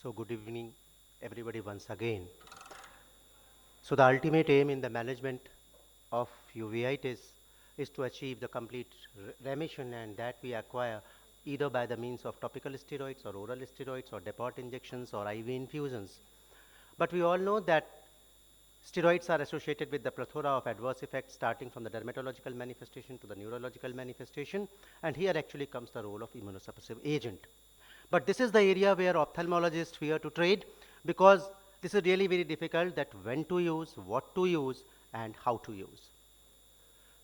So good evening, everybody, once again. So the ultimate aim in the management of uveitis is to achieve the complete remission, and that we acquire either by the means of topical steroids or oral steroids or depot injections or IV infusions. But we all know that steroids are associated with the plethora of adverse effects, starting from the dermatological manifestation to the neurological manifestation, and here actually comes the role of immunosuppressive agent. But this is the area where ophthalmologists fear to trade, because this is really very difficult, that when to use, what to use, and how to use.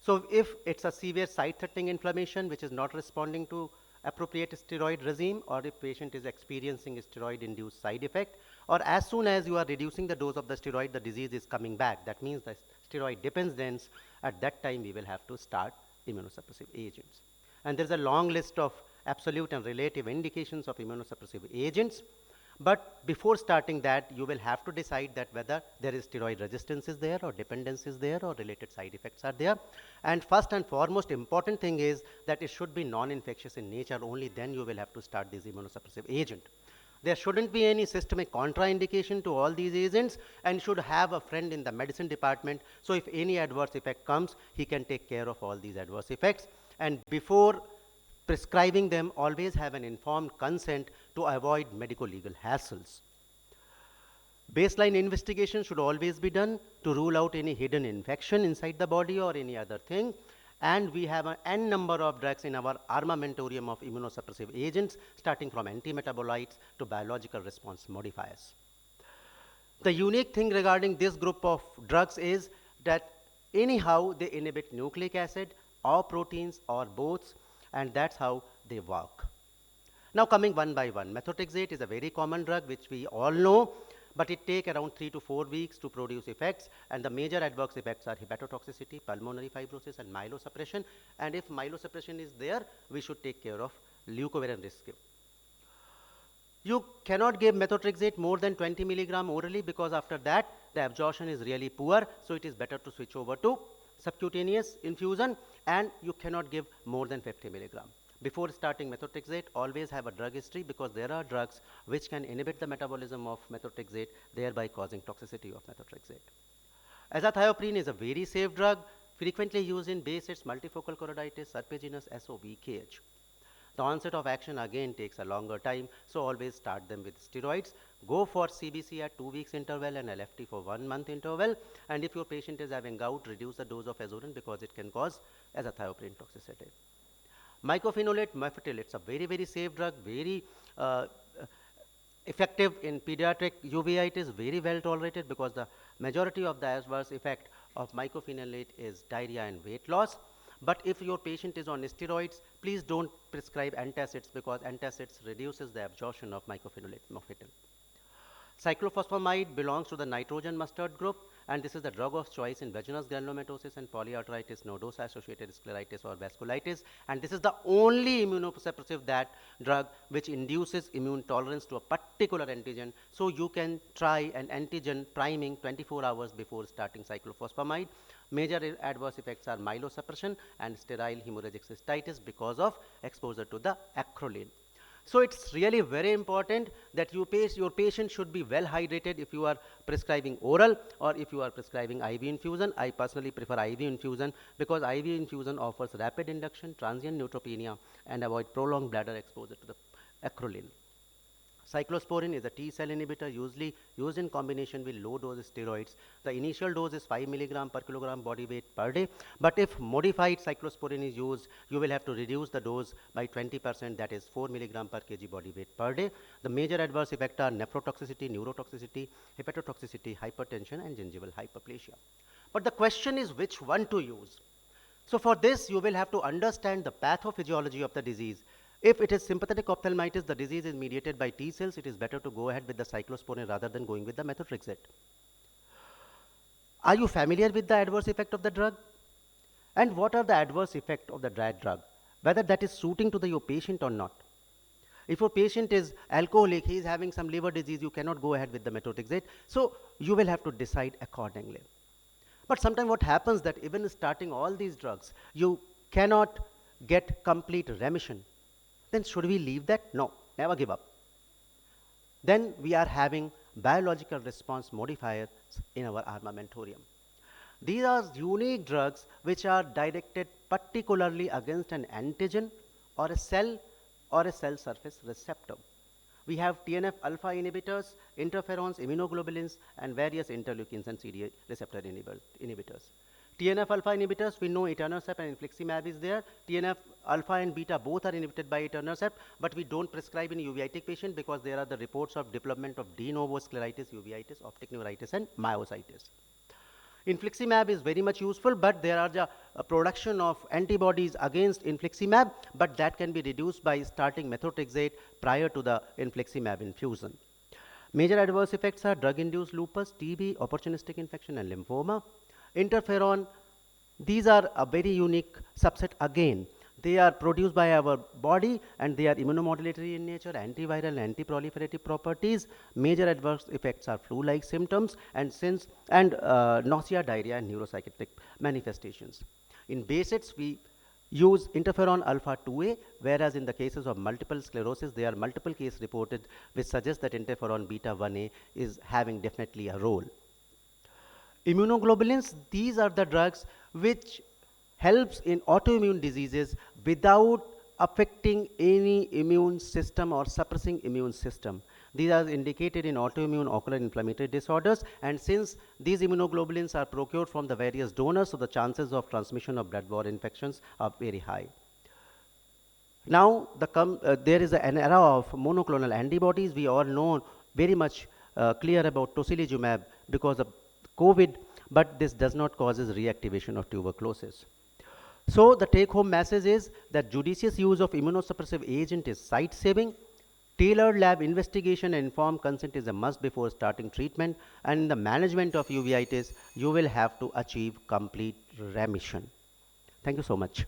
So if it's a severe side-threatening inflammation which is not responding to appropriate steroid regime, or if patient is experiencing steroid-induced side effect, or as soon as you are reducing the dose of the steroid, the disease is coming back. That means the steroid dependence. At that time, we will have to start immunosuppressive agents. And there's a long list of absolute and relative indications of immunosuppressive agents. But before starting that, you will have to decide that whether there is steroid resistance is there, or dependence is there, or related side effects are there. And first and foremost important thing is that it should be non-infectious in nature. Only then you will have to start this immunosuppressive agent. There shouldn't be any systemic contraindication to all these agents, and should have a friend in the medicine department. So if any adverse effect comes, he can take care of all these adverse effects. And before prescribing them, always have an informed consent to avoid medico-legal hassles. Baseline investigation should always be done to rule out any hidden infection inside the body or any other thing. And we have an n number of drugs in our armamentarium of immunosuppressive agents, starting from antimetabolites to biological response modifiers. The unique thing regarding this group of drugs is that anyhow they inhibit nucleic acid or proteins or both, and that's how they work. Now coming one by one, Methotrexate is a very common drug which we all know, but it takes around 3 to 4 weeks to produce effects, and the major adverse effects are hepatotoxicity, pulmonary fibrosis, and myelosuppression. And if myelosuppression is there, we should take care of leucovorin rescue. You cannot give Methotrexate more than 20 milligram orally, because after that the absorption is really poor, so it is better to switch over to subcutaneous infusion, and you cannot give more than 50 milligram. Before starting Methotrexate, always have a drug history, because there are drugs which can inhibit the metabolism of Methotrexate, thereby causing toxicity of Methotrexate. Azathioprine is a very safe drug, frequently used in Behçet's multifocal choroiditis, serpiginous SOVKH. The onset of action again takes a longer time, so always start them with steroids. Go for CBC at 2 weeks interval and LFT for 1 month interval. And if your patient is having gout, reduce the dose of azorin, because it can cause azathioprine toxicity. Mycophenolate mofetil, it's a very, very safe drug, very effective in pediatric uveitis, very well tolerated, because the majority of the adverse effect of mycophenolate is diarrhea and weight loss. But if your patient is on steroids, please don't prescribe antacids, because antacids reduces the absorption of mycophenolate mofetil. Cyclophosphamide belongs to the nitrogen mustard group, and this is the drug of choice in vaginous granulomatosis and polyarteritis nodosa associated scleritis or vasculitis. And this is the only immunosuppressive drug which induces immune tolerance to a particular antigen. So you can try an antigen priming 24 hours before starting cyclophosphamide. Major adverse effects are myelosuppression and sterile hemorrhagic cystitis because of exposure to the acrolein. So it's really very important that your patient should be well hydrated if you are prescribing oral, or if you are prescribing IV infusion. I personally prefer IV infusion, because IV infusion offers rapid induction, transient neutropenia, and avoid prolonged bladder exposure to the acrolein. Cyclosporin is a T-cell inhibitor, usually used in combination with low-dose steroids. The initial dose is 5 milligram per kilogram body weight per day. But if modified cyclosporin is used, you will have to reduce the dose by 20%, that is 4 milligram per kg body weight per day. The major adverse effects are nephrotoxicity, neurotoxicity, hepatotoxicity, hypertension, and gingival hyperplasia. But the question is which one to use. So for this, you will have to understand the pathophysiology of the disease. If it is sympathetic ophthalmitis, the disease is mediated by T cells, it is better to go ahead with the cyclosporin rather than going with the Methotrexate. Are you familiar with the adverse effect of the drug? And what are the adverse effects of the drug? Whether that is suiting to your patient or not. If your patient is alcoholic, he is having some liver disease, you cannot go ahead with the Methotrexate. So you will have to decide accordingly. But sometimes what happens that even starting all these drugs, you cannot get complete remission. Then should we leave that? No, never give up. Then we are having biological response modifiers in our armamentarium. These are unique drugs which are directed particularly against an antigen or a cell surface receptor. We have TNF alpha inhibitors, interferons, immunoglobulins, and various interleukins and CD receptor inhibitors. TNF alpha inhibitors, we know etanercept and infliximab is there. TNF alpha and beta both are inhibited by etanercept, but we don't prescribe in uveitic patient because there are the reports of development of de novo scleritis, uveitis, optic neuritis, and myositis. Infliximab is very much useful, but there are the production of antibodies against infliximab, but that can be reduced by starting methotrexate prior to the infliximab infusion. Major adverse effects are drug-induced lupus, TB, opportunistic infection, and lymphoma. Interferon, these are a very unique subset again. They are produced by our body and they are immunomodulatory in nature, antiviral, anti-proliferative properties. Major adverse effects are flu-like symptoms and nausea, diarrhea, and neuropsychiatric manifestations. In BASITs, we use interferon alpha 2A, whereas in the cases of multiple sclerosis, there are multiple cases reported which suggest that interferon beta 1A is having definitely a role. Immunoglobulins, these are the drugs which helps in autoimmune diseases without affecting any immune system or suppressing immune system. These are indicated in autoimmune ocular inflammatory disorders, and since these immunoglobulins are procured from the various donors, so the chances of transmission of blood-borne infections are very high. Now, there is an era of monoclonal antibodies. We all know very much clear about tocilizumab because of COVID, but this does not cause reactivation of tuberculosis. So the take-home message is that judicious use of immunosuppressive agent is site-saving. Tailored lab investigation and informed consent is a must before starting treatment. And in the management of uveitis, you will have to achieve complete remission. Thank you so much.